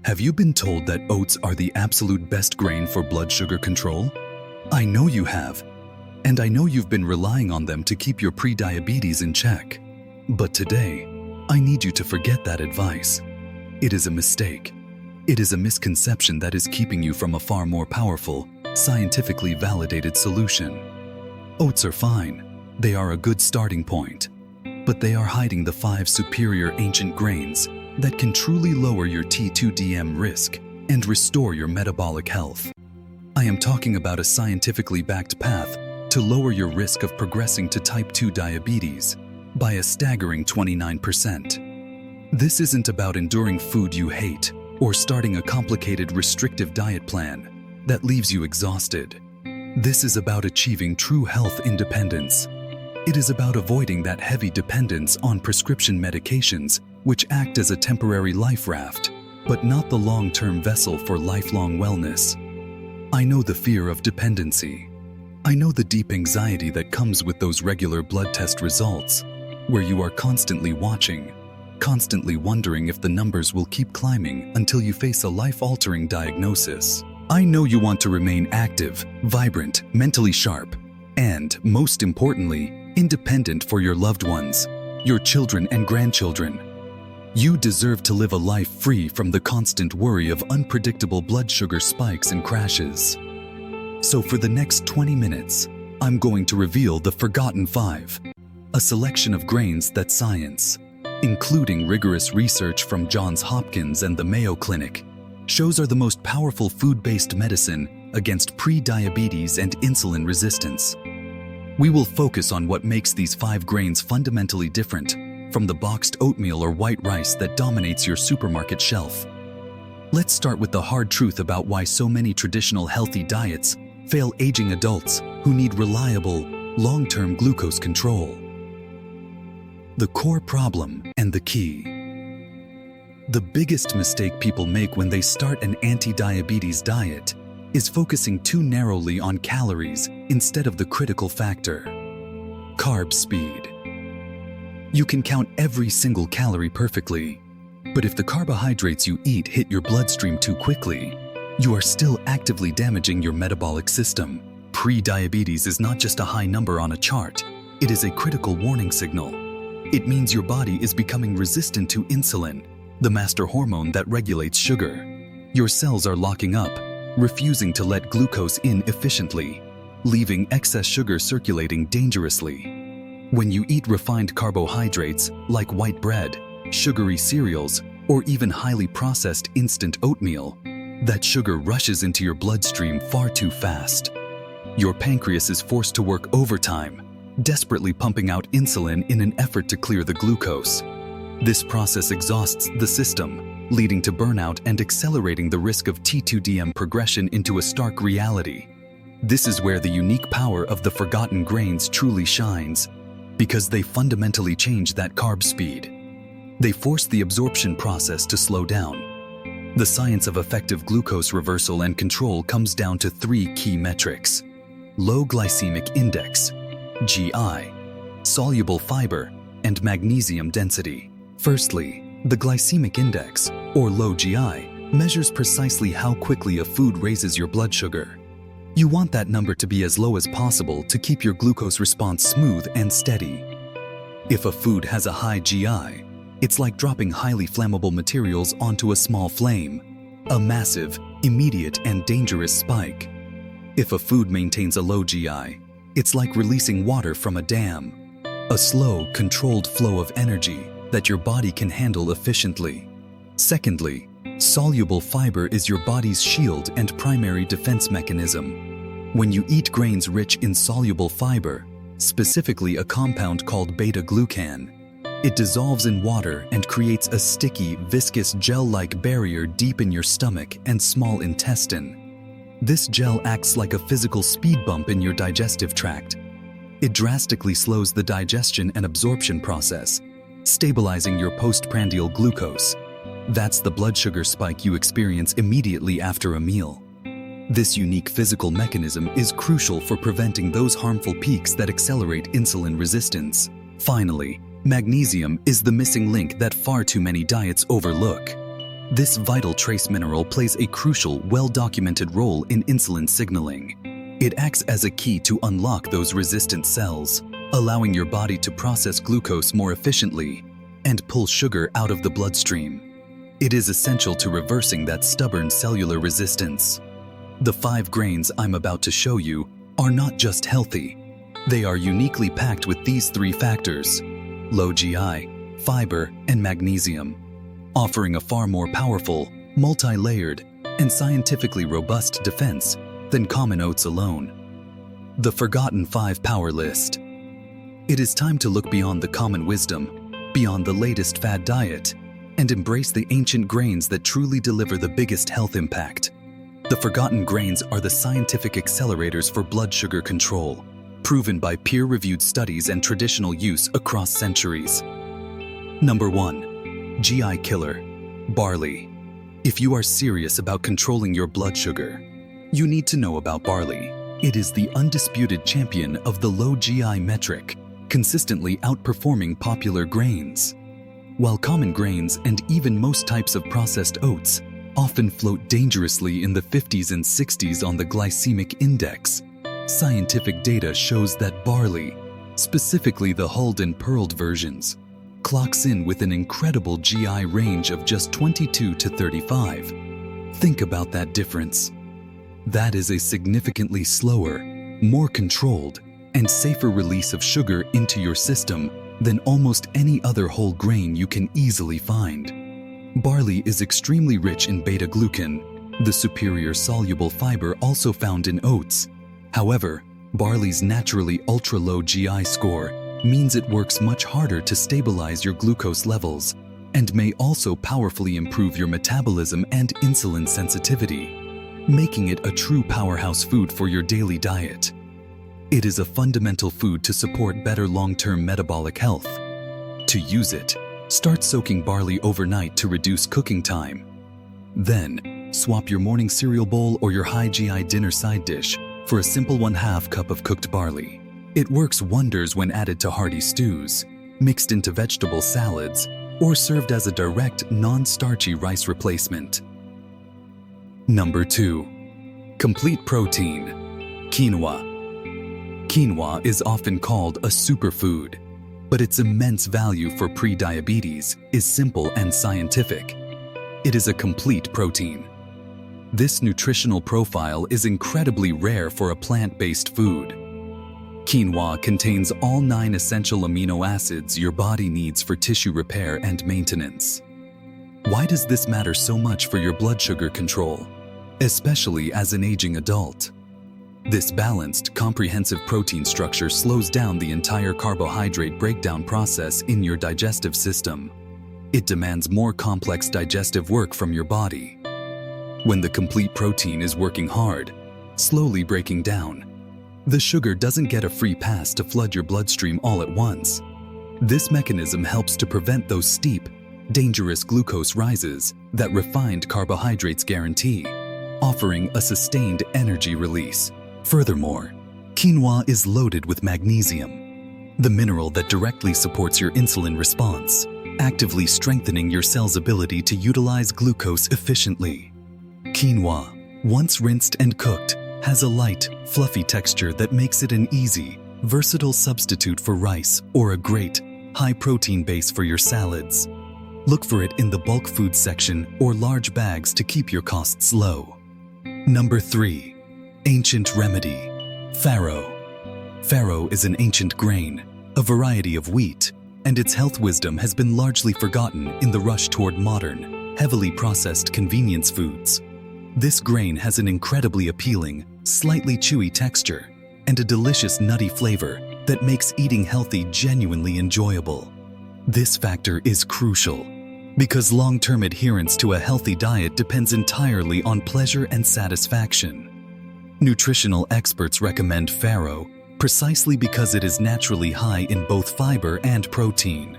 Have you been told that oats are the absolute best grain for blood sugar control? I know you have, and I know you've been relying on them to keep your pre-diabetes in check. But today, I need you to forget that advice. It is a mistake. It is a misconception that is keeping you from a far more powerful, scientifically validated solution. Oats are fine. They are a good starting point. But they are hiding the 5 superior ancient grains that can truly lower your T2DM risk and restore your metabolic health. I am talking about a scientifically backed path to lower your risk of progressing to type 2 diabetes by a staggering 29%. This isn't about enduring food you hate or starting a complicated restrictive diet plan that leaves you exhausted. This is about achieving true health independence. It is about avoiding that heavy dependence on prescription medications which act as a temporary life raft, but not the long-term vessel for lifelong wellness. I know the fear of dependency. I know the deep anxiety that comes with those regular blood test results, where you are constantly watching, constantly wondering if the numbers will keep climbing until you face a life-altering diagnosis. I know you want to remain active, vibrant, mentally sharp, and, most importantly, independent for your loved ones, your children and grandchildren. You deserve to live a life free from the constant worry of unpredictable blood sugar spikes and crashes. So for the next 20 minutes, I'm going to reveal the Forgotten 5, a selection of grains that science, including rigorous research from Johns Hopkins and the Mayo Clinic, shows are the most powerful food-based medicine against pre-diabetes and insulin resistance. We will focus on what makes these 5 grains fundamentally different from the boxed oatmeal or white rice that dominates your supermarket shelf. Let's start with the hard truth about why so many traditional healthy diets fail aging adults who need reliable, long-term glucose control. The core problem and the key. The biggest mistake people make when they start an anti-diabetes diet is focusing too narrowly on calories instead of the critical factor: carb speed. You can count every single calorie perfectly, but if the carbohydrates you eat hit your bloodstream too quickly, you are still actively damaging your metabolic system. Pre-diabetes is not just a high number on a chart, it is a critical warning signal. It means your body is becoming resistant to insulin, the master hormone that regulates sugar. Your cells are locking up, refusing to let glucose in efficiently, leaving excess sugar circulating dangerously. When you eat refined carbohydrates like white bread, sugary cereals, or even highly processed instant oatmeal, that sugar rushes into your bloodstream far too fast. Your pancreas is forced to work overtime, desperately pumping out insulin in an effort to clear the glucose. This process exhausts the system, leading to burnout and accelerating the risk of T2DM progression into a stark reality. This is where the unique power of the forgotten grains truly shines, because they fundamentally change that carb speed. They force the absorption process to slow down. The science of effective glucose reversal and control comes down to 3 key metrics: Low Glycemic Index, GI, Soluble Fiber, and Magnesium density. Firstly, the glycemic index, or low GI, measures precisely how quickly a food raises your blood sugar. You want that number to be as low as possible to keep your glucose response smooth and steady. If a food has a high GI, it's like dropping highly flammable materials onto a small flame, a massive, immediate, and dangerous spike. If a food maintains a low GI, it's like releasing water from a dam, a slow, controlled flow of energy that your body can handle efficiently. Secondly, soluble fiber is your body's shield and primary defense mechanism. When you eat grains rich in soluble fiber, specifically a compound called Beta-Glucan, it dissolves in water and creates a sticky, viscous gel-like barrier deep in your stomach and small intestine. This gel acts like a physical speed bump in your digestive tract. It drastically slows the digestion and absorption process, stabilizing your postprandial glucose. That's the blood sugar spike you experience immediately after a meal. This unique physical mechanism is crucial for preventing those harmful peaks that accelerate insulin resistance. Finally, magnesium is the missing link that far too many diets overlook. This vital trace mineral plays a crucial, well-documented role in insulin signaling. It acts as a key to unlock those resistant cells, allowing your body to process glucose more efficiently and pull sugar out of the bloodstream. It is essential to reversing that stubborn cellular resistance. The 5 grains I'm about to show you are not just healthy. They are uniquely packed with these 3 factors: low GI, fiber, and magnesium, offering a far more powerful, multi-layered, and scientifically robust defense than common oats alone. The forgotten 5 power list. It is time to look beyond the common wisdom, beyond the latest fad diet, and embrace the ancient grains that truly deliver the biggest health impact. The forgotten grains are the scientific accelerators for blood sugar control, proven by peer-reviewed studies and traditional use across centuries. Number 1. GI killer, barley. If you are serious about controlling your blood sugar, you need to know about barley. It is the undisputed champion of the low GI metric, consistently outperforming popular grains. While common grains and even most types of processed oats often float dangerously in the 50s and 60s on the glycemic index, scientific data shows that barley, specifically the hulled and pearled versions, clocks in with an incredible GI range of just 22 to 35. Think about that difference. That is a significantly slower, more controlled, and safer release of sugar into your system than almost any other whole grain you can easily find. Barley is extremely rich in beta-glucan, the superior soluble fiber also found in oats. However, barley's naturally ultra-low GI score means it works much harder to stabilize your glucose levels and may also powerfully improve your metabolism and insulin sensitivity, making it a true powerhouse food for your daily diet. It is a fundamental food to support better long-term metabolic health. To use it, start soaking barley overnight to reduce cooking time. Then, swap your morning cereal bowl or your high GI dinner side dish for a simple 1/2 cup of cooked barley. It works wonders when added to hearty stews, mixed into vegetable salads, or served as a direct, non-starchy rice replacement. Number 2. Complete protein, quinoa. Quinoa is often called a superfood, but its immense value for pre-diabetes is simple and scientific. It is a complete protein. This nutritional profile is incredibly rare for a plant-based food. Quinoa contains all 9 essential amino acids your body needs for tissue repair and maintenance. Why does this matter so much for your blood sugar control, especially as an aging adult? This balanced, comprehensive protein structure slows down the entire carbohydrate breakdown process in your digestive system. It demands more complex digestive work from your body. When the complete protein is working hard, slowly breaking down, the sugar doesn't get a free pass to flood your bloodstream all at once. This mechanism helps to prevent those steep, dangerous glucose rises that refined carbohydrates guarantee, offering a sustained energy release. Furthermore, quinoa is loaded with magnesium, the mineral that directly supports your insulin response, actively strengthening your cell's ability to utilize glucose efficiently. Quinoa, once rinsed and cooked, has a light, fluffy texture that makes it an easy, versatile substitute for rice or a great, high-protein base for your salads. Look for it in the bulk food section or large bags to keep your costs low. Number 3. Ancient remedy, farro. Farro is an ancient grain, a variety of wheat, and its health wisdom has been largely forgotten in the rush toward modern, heavily processed convenience foods. This grain has an incredibly appealing, slightly chewy texture and a delicious nutty flavor that makes eating healthy genuinely enjoyable. This factor is crucial because long-term adherence to a healthy diet depends entirely on pleasure and satisfaction. Nutritional experts recommend farro precisely because it is naturally high in both fiber and protein.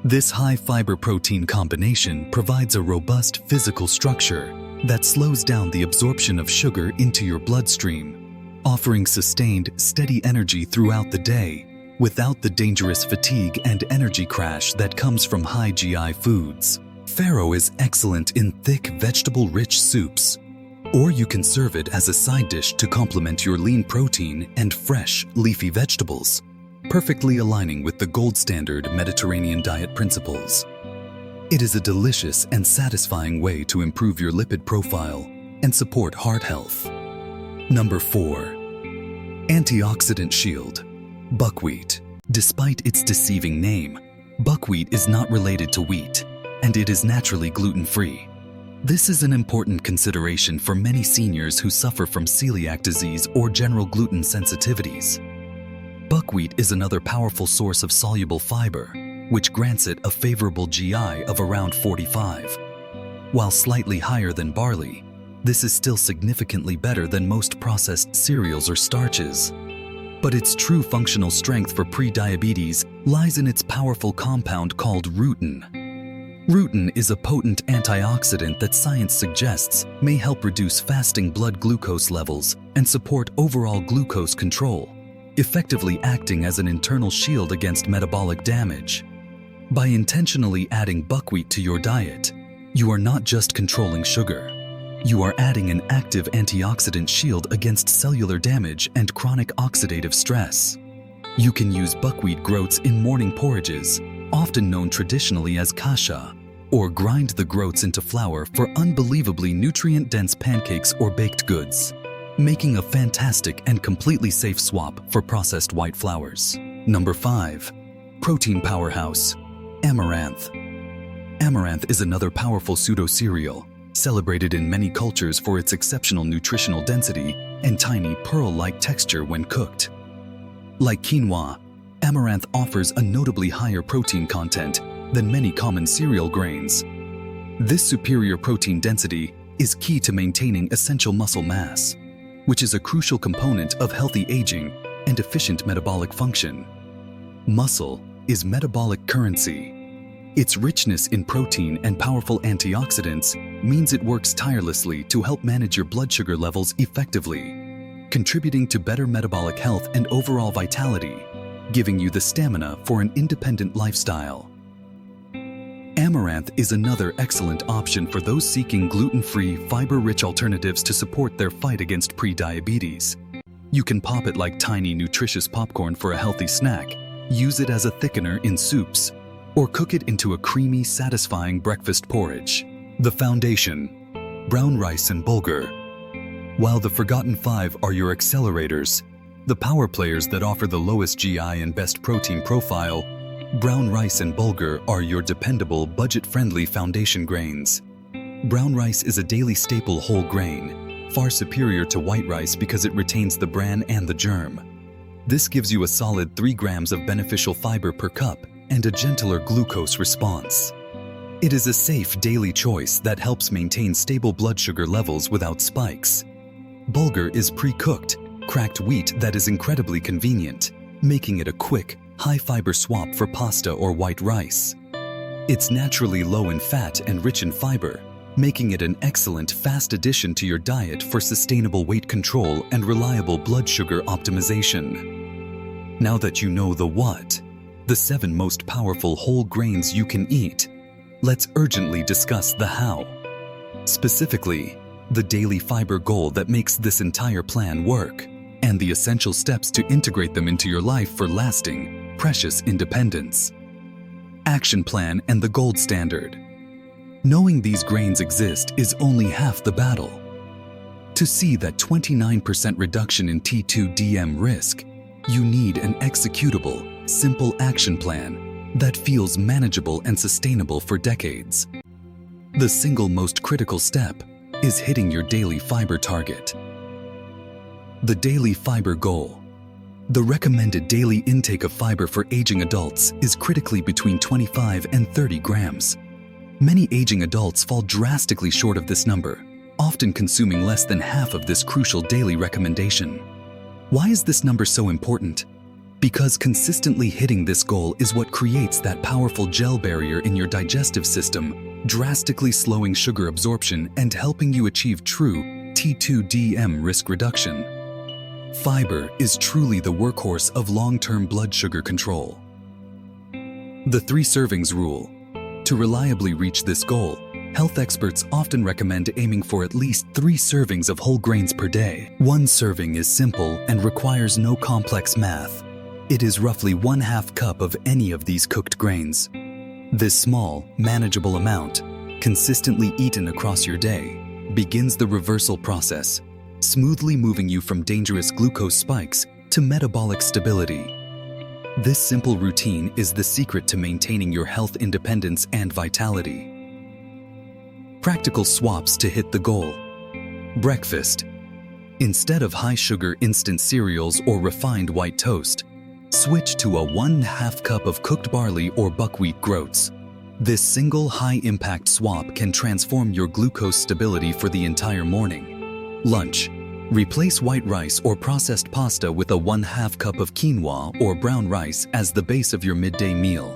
This high fiber-protein combination provides a robust physical structure that slows down the absorption of sugar into your bloodstream, offering sustained, steady energy throughout the day without the dangerous fatigue and energy crash that comes from high GI foods. Farro is excellent in thick, vegetable-rich soups, or you can serve it as a side dish to complement your lean protein and fresh, leafy vegetables, perfectly aligning with the gold standard Mediterranean diet principles. It is a delicious and satisfying way to improve your lipid profile and support heart health. Number 4. Antioxidant Shield. Buckwheat. Despite its deceiving name, buckwheat is not related to wheat, and it is naturally gluten-free. This is an important consideration for many seniors who suffer from celiac disease or general gluten sensitivities. Buckwheat is another powerful source of soluble fiber, which grants it a favorable GI of around 45. While slightly higher than barley, this is still significantly better than most processed cereals or starches. But its true functional strength for pre-diabetes lies in its powerful compound called rutin. Rutin is a potent antioxidant that science suggests may help reduce fasting blood glucose levels and support overall glucose control, effectively acting as an internal shield against metabolic damage. By intentionally adding buckwheat to your diet, you are not just controlling sugar. You are adding an active antioxidant shield against cellular damage and chronic oxidative stress. You can use buckwheat groats in morning porridges, often known traditionally as kasha, or grind the groats into flour for unbelievably nutrient-dense pancakes or baked goods, making a fantastic and completely safe swap for processed white flours. Number 5. Protein Powerhouse. Amaranth. Amaranth is another powerful pseudo-cereal, celebrated in many cultures for its exceptional nutritional density and tiny pearl-like texture when cooked. Like quinoa, amaranth offers a notably higher protein content than many common cereal grains. This superior protein density is key to maintaining essential muscle mass, which is a crucial component of healthy aging and efficient metabolic function. Muscle is metabolic currency. Its richness in protein and powerful antioxidants means it works tirelessly to help manage your blood sugar levels effectively, contributing to better metabolic health and overall vitality, giving you the stamina for an independent lifestyle. Amaranth is another excellent option for those seeking gluten-free, fiber-rich alternatives to support their fight against pre-diabetes. You can pop it like tiny, nutritious popcorn for a healthy snack, use it as a thickener in soups, or cook it into a creamy, satisfying breakfast porridge. The foundation: brown rice and bulgur. While the forgotten 5 are your accelerators, the power players that offer the lowest GI and best protein profile, brown rice and bulgur are your dependable, budget-friendly foundation grains. Brown rice is a daily staple whole grain, far superior to white rice because it retains the bran and the germ. This gives you a solid 3 grams of beneficial fiber per cup and a gentler glucose response. It is a safe daily choice that helps maintain stable blood sugar levels without spikes. Bulgur is pre-cooked, cracked wheat that is incredibly convenient, making it a quick, high-fiber swap for pasta or white rice. It's naturally low in fat and rich in fiber, making it an excellent fast addition to your diet for sustainable weight control and reliable blood sugar optimization. Now that you know the what, the 7 most powerful whole grains you can eat, let's urgently discuss the how. Specifically, the daily fiber goal that makes this entire plan work, and the essential steps to integrate them into your life for lasting, precious independence. Action plan and the gold standard. Knowing these grains exist is only half the battle. To see that 29% reduction in T2DM risk, you need an executable, simple action plan that feels manageable and sustainable for decades. The single most critical step is hitting your daily fiber target. The daily fiber goal. The recommended daily intake of fiber for aging adults is critically between 25 and 30 grams. Many aging adults fall drastically short of this number, often consuming less than half of this crucial daily recommendation. Why is this number so important? Because consistently hitting this goal is what creates that powerful gel barrier in your digestive system, drastically slowing sugar absorption and helping you achieve true T2DM risk reduction. Fiber is truly the workhorse of long-term blood sugar control. The 3 servings rule. To reliably reach this goal, health experts often recommend aiming for at least 3 servings of whole grains per day. 1 serving is simple and requires no complex math. It is roughly 1/2 cup of any of these cooked grains. This small, manageable amount, consistently eaten across your day, begins the reversal process, smoothly moving you from dangerous glucose spikes to metabolic stability. This simple routine is the secret to maintaining your health independence and vitality. Practical swaps to hit the goal. Breakfast. Instead of high-sugar instant cereals or refined white toast, switch to a 1/2 cup of cooked barley or buckwheat groats. This single high-impact swap can transform your glucose stability for the entire morning. Lunch. Replace white rice or processed pasta with a 1/2 cup of quinoa or brown rice as the base of your midday meal.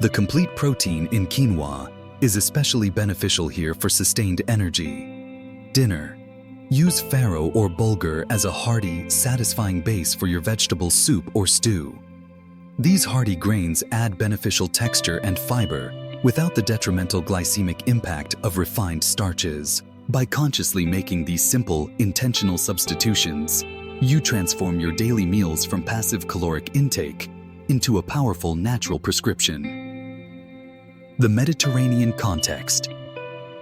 The complete protein in quinoa is especially beneficial here for sustained energy. Dinner. Use farro or bulgur as a hearty, satisfying base for your vegetable soup or stew. These hearty grains add beneficial texture and fiber without the detrimental glycemic impact of refined starches. By consciously making these simple, intentional substitutions, you transform your daily meals from passive caloric intake into a powerful natural prescription. The Mediterranean context.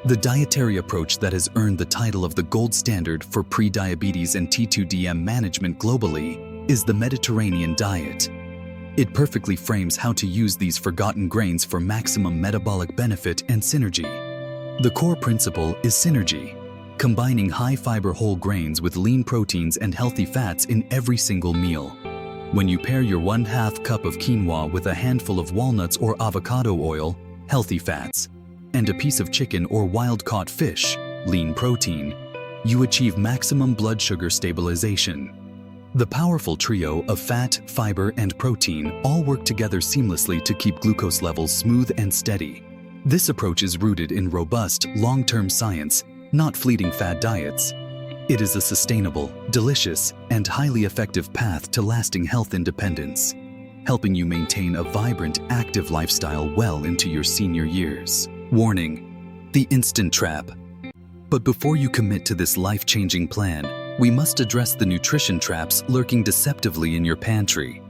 The dietary approach that has earned the title of the gold standard for pre-diabetes and T2DM management globally is the Mediterranean diet. It perfectly frames how to use these forgotten grains for maximum metabolic benefit and synergy. The core principle is synergy, combining high-fiber whole grains with lean proteins and healthy fats in every single meal. When you pair your 1/2 cup of quinoa with a handful of walnuts or avocado oil, healthy fats, and a piece of chicken or wild-caught fish, lean protein, you achieve maximum blood sugar stabilization. The powerful trio of fat, fiber, and protein all work together seamlessly to keep glucose levels smooth and steady. This approach is rooted in robust, long-term science, not fleeting fad diets. It is a sustainable, delicious, and highly effective path to lasting health independence, helping you maintain a vibrant, active lifestyle well into your senior years. Warning: the instant trap. But before you commit to this life-changing plan, we must address the nutrition traps lurking deceptively in your pantry.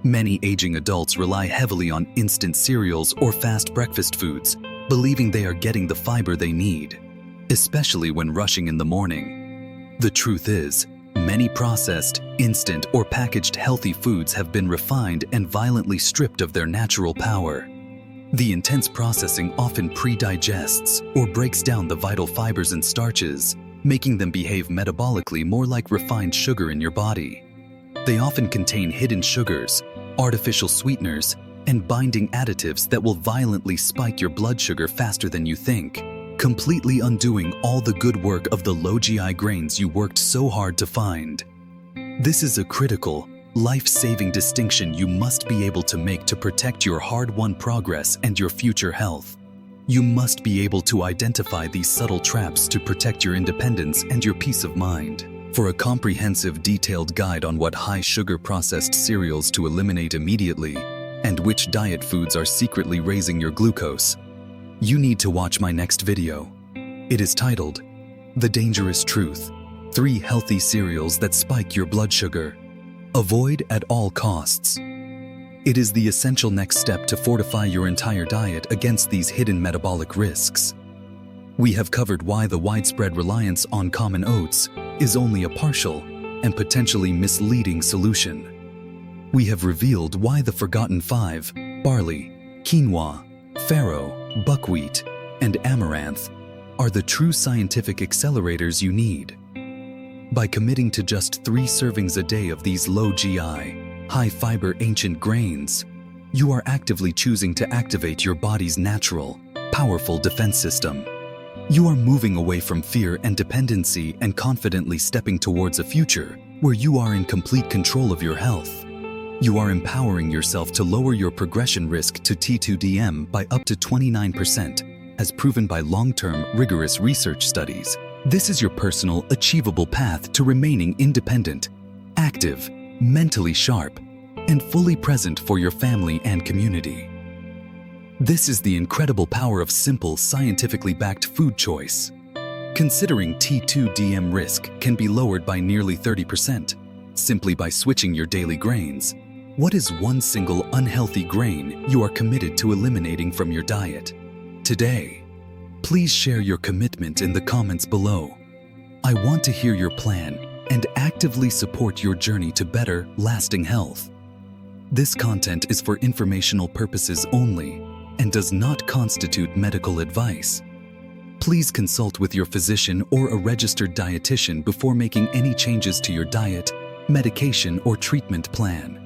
Many aging adults rely heavily on instant cereals or fast breakfast foods, believing they are getting the fiber they need, especially when rushing in the morning. The truth is, many processed, instant, or packaged healthy foods have been refined and violently stripped of their natural power. The intense processing often pre-digests or breaks down the vital fibers and starches, making them behave metabolically more like refined sugar in your body. They often contain hidden sugars, artificial sweeteners, and binding additives that will violently spike your blood sugar faster than you think, completely undoing all the good work of the low GI grains you worked so hard to find. This is a critical, life-saving distinction you must be able to make to protect your hard-won progress and your future health. You must be able to identify these subtle traps to protect your independence and your peace of mind. For a comprehensive, detailed guide on what high-sugar processed cereals to eliminate immediately and which diet foods are secretly raising your glucose, you need to watch my next video. It is titled, The Dangerous Truth: 3 Healthy Cereals That Spike Your Blood Sugar. Avoid at all costs. It is the essential next step to fortify your entire diet against these hidden metabolic risks. We have covered why the widespread reliance on common oats is only a partial and potentially misleading solution. We have revealed why the forgotten 5, barley, quinoa, farro, buckwheat, and amaranth, are the true scientific accelerators you need. By committing to just 3 servings a day of these low GI, high-fiber ancient grains, you are actively choosing to activate your body's natural, powerful defense system. You are moving away from fear and dependency and confidently stepping towards a future where you are in complete control of your health. You are empowering yourself to lower your progression risk to T2DM by up to 29%, as proven by long-term, rigorous research studies. This is your personal, achievable path to remaining independent, active, mentally sharp, and fully present for your family and community. This is the incredible power of simple, scientifically backed food choice. Considering T2DM risk can be lowered by nearly 30% simply by switching your daily grains. What is one single unhealthy grain you are committed to eliminating from your diet today? Please share your commitment in the comments below. I want to hear your plan and actively support your journey to better, lasting health. This content is for informational purposes only and does not constitute medical advice. Please consult with your physician or a registered dietitian before making any changes to your diet, medication, or treatment plan.